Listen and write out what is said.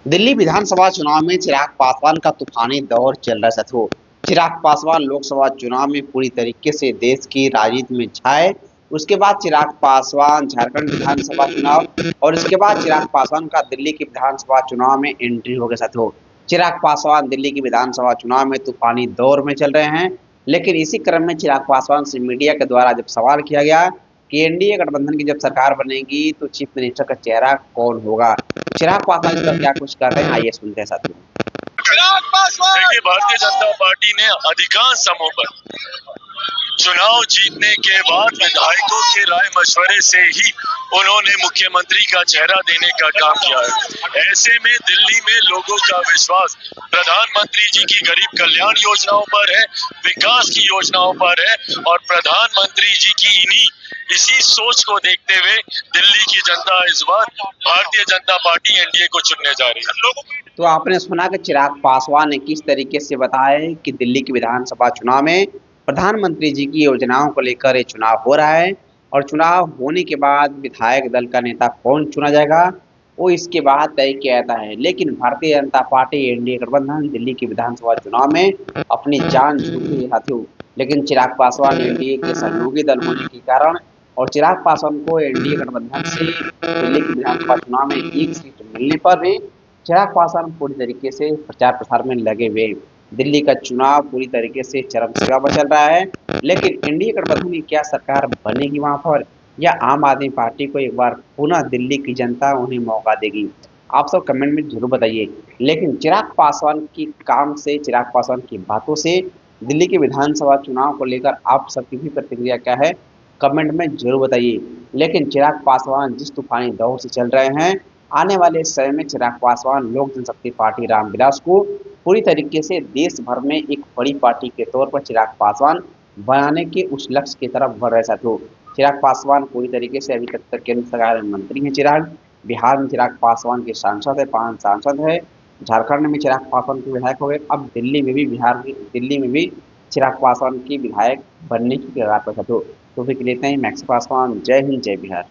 दिल्ली विधानसभा चुनाव में चिराग पासवान का तूफानी दौर चल रहा साथियों। चिराग पासवान लोकसभा चुनाव में पूरी तरीके से देश की राजनीति में छाए। उसके बाद चिराग पासवान झारखंड विधानसभा चुनाव और इसके बाद चिराग पासवान का दिल्ली की विधानसभा चुनाव में एंट्री हो गया साथियों। चिराग पासवान दिल्ली की विधानसभा चुनाव में तूफानी दौर में चल रहे हैं, लेकिन इसी क्रम में चिराग पासवान से मीडिया के द्वारा जब सवाल किया गया कि एनडीए गठबंधन की जब सरकार बनेगी तो चीफ मिनिस्टर का चेहरा कौन होगा, चिराग पासवान तो क्या कुछ कर रहे हैं, आइए सुनते हैं साथियों। देखिए, भारतीय जनता पार्टी ने अधिकांश समूह पर चुनाव जीतने के बाद विधायकों के राय मशवरे से ही उन्होंने मुख्यमंत्री का चेहरा देने का काम किया है। ऐसे में दिल्ली में लोगों का विश्वास प्रधानमंत्री जी की गरीब कल्याण योजनाओं पर है, विकास की योजनाओं पर है और प्रधानमंत्री जी की इसी सोच को देखते हुए दिल्ली की जनता इस बार भारतीय जनता पार्टी एनडीए को चुनने जा रही है। तो आपने सुना कि चिराग पासवान ने किस तरीके से बताया कि दिल्ली की विधानसभा चुनाव में प्रधानमंत्री जी की योजनाओं को लेकर ये चुनाव हो रहा है और चुनाव होने के बाद विधायक दल का नेता कौन चुना जाएगा वो इसके बाद तय किया जाता है। लेकिन भारतीय जनता पार्टी एनडीए गठबंधन दिल्ली की विधानसभा चुनाव में अपनी जान झोंक रही है साथियों। लेकिन चिराग पासवान एनडीए के सहयोगी दल होने के कारण और चिराग पासवान को एनडीए गठबंधन से दिल्ली की विधानसभा चुनाव में एक सीट मिलने पर भी चिराग पासवान पूरी तरीके से प्रचार प्रसार में लगे हुए। दिल्ली का चुनाव पूरी तरीके से चरम सीमा पर चल रहा है, लेकिन एनडीए गठबंधन की क्या सरकार बनेगी वहां पर, या आम आदमी पार्टी को एक बार पुनः दिल्ली की जनता उन्हें मौका देगी, आप सब कमेंट में जरूर बताइए। लेकिन चिराग पासवान की काम से, चिराग पासवान की बातों से दिल्ली के विधानसभा चुनाव को लेकर आप सबकी भी प्रतिक्रिया क्या है, कमेंट में जरूर बताइए। लेकिन चिराग पासवान जिस तूफानी दौर से चल रहे हैं, आने वाले समय में चिराग पासवान लोक जनशक्ति पार्टी रामविलास को पूरी तरीके से देश भर में एक बड़ी पार्टी के तौर पर चिराग पासवान बनाने के उस लक्ष्य की तरफ बढ़ रहे साथियों। चिराग पासवान पूरी तरीके से अभी तक केंद्र सरकार में मंत्री हैं। चिराग बिहार में चिराग पासवान के सांसद है, 5 सांसद है। झारखंड में चिराग पासवान के विधायक हो गए, अब दिल्ली में भी दिल्ली में भी चिराग पासवान की विधायक बनने की कगार पर साथियों। तो फिर लेते हैं मैक्स पासवान। जय हिंद, जय बिहार।